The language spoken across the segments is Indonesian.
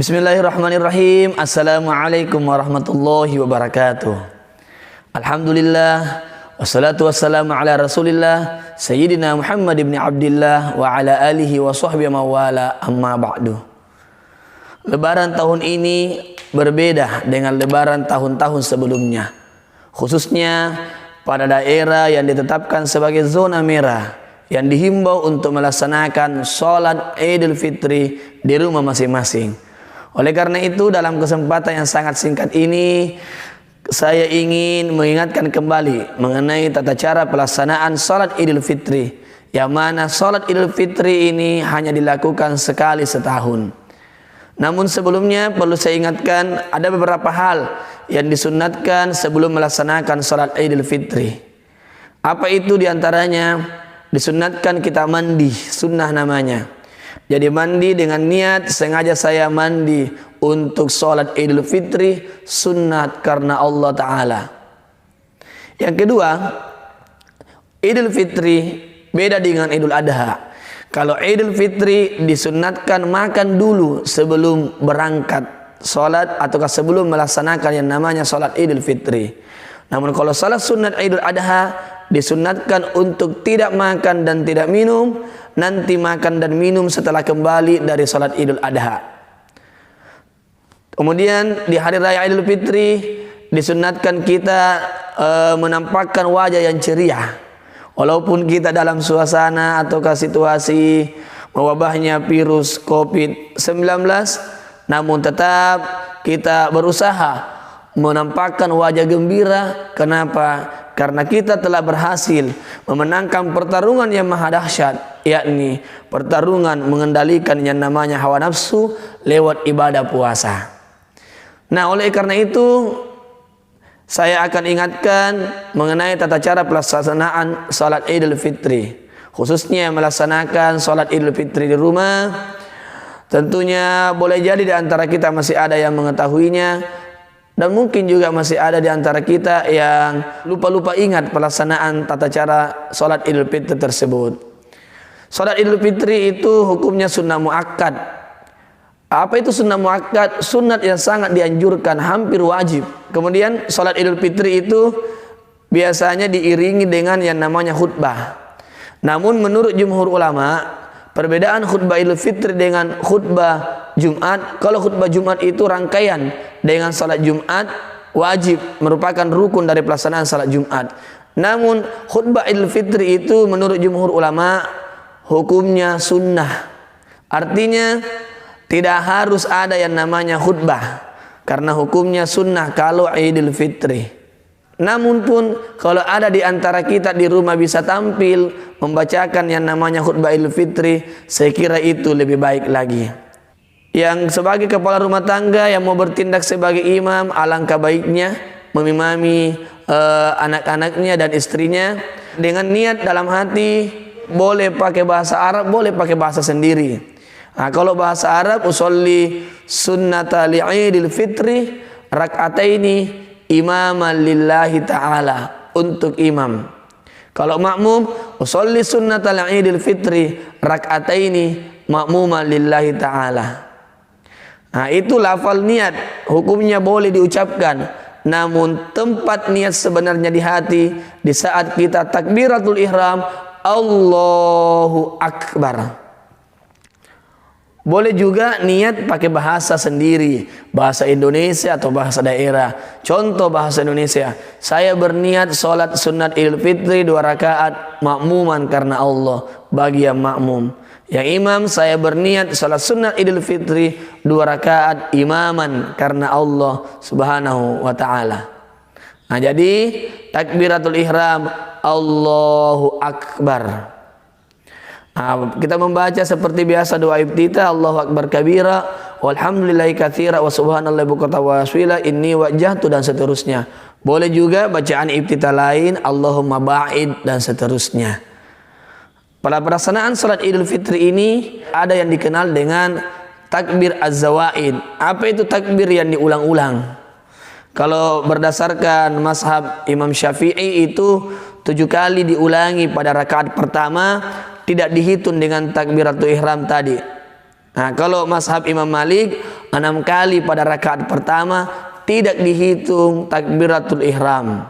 Bismillahirrahmanirrahim. Assalamualaikum warahmatullahi wabarakatuh. Alhamdulillah, wassalatu wassalamu ala rasulillah Sayyidina Muhammad ibn Abdillah wa ala alihi wa sahbihi mawala, amma ba'du. Lebaran tahun ini berbeda dengan lebaran tahun-tahun sebelumnya, khususnya pada daerah yang ditetapkan sebagai zona merah, yang dihimbau untuk melaksanakan sholat Idul Fitri di rumah masing-masing. Oleh karena itu, dalam kesempatan yang sangat singkat ini, saya ingin mengingatkan kembali mengenai tata cara pelaksanaan sholat Idul Fitri, yang mana sholat Idul Fitri ini hanya dilakukan sekali setahun. Namun sebelumnya perlu saya ingatkan, ada beberapa hal yang disunatkan sebelum melaksanakan sholat Idul Fitri. Apa itu diantaranya? Disunatkan kita mandi, sunnah namanya. Jadi mandi dengan niat sengaja saya mandi untuk sholat Idul Fitri, sunnat karena Allah Ta'ala. Yang kedua, Idul Fitri beda dengan Idul Adha. Kalau Idul Fitri disunatkan makan dulu sebelum berangkat sholat ataukah sebelum melaksanakan yang namanya sholat Idul Fitri. Namun kalau sholat sunat Idul Adha disunatkan untuk tidak makan dan tidak minum, nanti makan dan minum setelah kembali dari sholat Idul Adha. Kemudian di hari raya Idul Fitri disunatkan kita menampakkan wajah yang ceria, walaupun kita dalam suasana ataukah situasi mewabahnya virus COVID-19, namun tetap kita berusaha menampakkan wajah gembira. Kenapa? Karena kita telah berhasil memenangkan pertarungan yang maha dahsyat, yakni pertarungan mengendalikan yang namanya hawa nafsu lewat ibadah puasa. Nah, oleh karena itu saya akan ingatkan mengenai tata cara pelaksanaan salat Idul Fitri, khususnya melaksanakan salat Idul Fitri di rumah. Tentunya boleh jadi di antara kita masih ada yang mengetahuinya, dan mungkin juga masih ada di antara kita yang lupa-lupa ingat pelaksanaan tata cara sholat Idul Fitri tersebut. Sholat Idul Fitri itu hukumnya sunnah muakkad. Apa itu sunnah muakkad? Sunnat yang sangat dianjurkan, hampir wajib. Kemudian sholat Idul Fitri itu biasanya diiringi dengan yang namanya khutbah. Namun menurut jumhur ulama, perbedaan khutbah Idul Fitri dengan khutbah Jumat, kalau khutbah Jumat itu rangkaian dengan salat Jumat, wajib, merupakan rukun dari pelaksanaan salat Jumat. Namun khutbah Idul Fitri itu menurut jumhur ulama hukumnya sunnah. Artinya tidak harus ada yang namanya khutbah, karena hukumnya sunnah kalau Idul Fitri. Namun pun kalau ada di antara kita di rumah bisa tampil membacakan yang namanya khutbah Idul Fitri, saya kira itu lebih baik lagi. Yang sebagai kepala rumah tangga yang mau bertindak sebagai imam, alangkah baiknya mengimami anak-anaknya dan istrinya dengan niat dalam hati, boleh pakai bahasa Arab, boleh pakai bahasa sendiri. Nah, kalau bahasa Arab, usolli sunnata li'idil fitri rak'ataini imaman lillahi ta'ala, untuk imam. Kalau makmum, usolli sunnata li'idil fitri rak'ataini makmuman lillahi ta'ala. Nah, itu lafal niat, hukumnya boleh diucapkan. Namun tempat niat sebenarnya di hati, di saat kita takbiratul ihram, Allahu Akbar. Boleh juga niat pakai bahasa sendiri, bahasa Indonesia atau bahasa daerah. Contoh bahasa Indonesia, saya berniat sholat sunat Idul Fitri 2 rakaat makmuman karena Allah, bagi yang makmum. Yang imam, saya berniat sholat sunat Idul Fitri 2 rakaat imaman karena Allah Subhanahu wa ta'ala. Nah, jadi takbiratul ihram Allahu Akbar. Nah, kita membaca seperti biasa doa iftitah, Allahu Akbar kabira, walhamdulillahi katsira, wa subhanallahi bukratan wa asila, inni wajjahtu, dan seterusnya. Boleh juga bacaan iftitah lain, Allahumma ba'id, dan seterusnya. Pada pelaksanaan salat Idul Fitri ini ada yang dikenal dengan takbir az-zawaid. Apa itu takbir yang diulang-ulang? Kalau berdasarkan mazhab Imam Syafi'i itu 7 kali diulangi pada rakaat pertama, tidak dihitung dengan takbiratul ihram tadi. Nah, kalau mazhab Imam Malik 6 kali pada rakaat pertama tidak dihitung takbiratul ihram.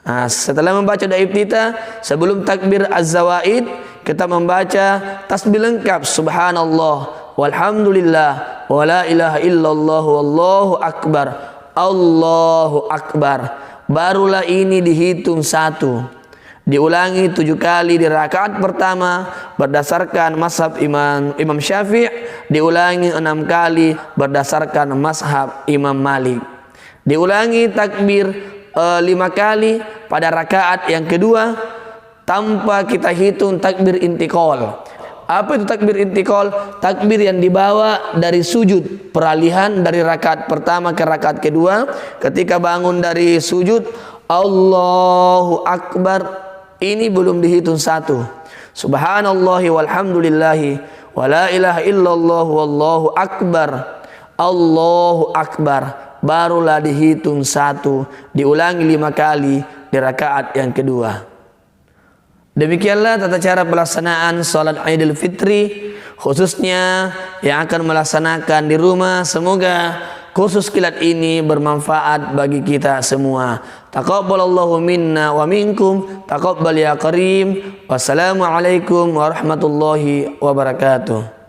Nah, setelah membaca doa iftitah, sebelum takbir az-zawaid kita membaca tasbih lengkap subhanallah walhamdulillah wala ilaha illallah wallahu akbar, Allahu akbar. Barulah ini dihitung 1. Diulangi 7 kali di rakaat pertama berdasarkan mazhab Imam Syafi'i, diulangi 6 kali berdasarkan mazhab Imam Malik. Diulangi takbir 5 kali pada rakaat yang kedua tanpa kita hitung takbir intiqal. Apa itu takbir intiqal? Takbir yang dibawa dari sujud, peralihan dari rakaat pertama ke rakaat kedua. Ketika bangun dari sujud, Allahu akbar, ini belum dihitung 1. Subhanallahi walhamdulillahi wala ilaha illallah wallahu akbar, Allahu akbar, barulah dihitung 1. Diulangi 5 kali di rakaat yang kedua. Demikianlah tata cara pelaksanaan salat Idul Fitri, khususnya yang akan melaksanakan di rumah. Semoga kursus kilat ini bermanfaat bagi kita semua. Taqabbalallahu minna wa minkum, taqabbal ya karim. Wassalamualaikum warahmatullahi wabarakatuh.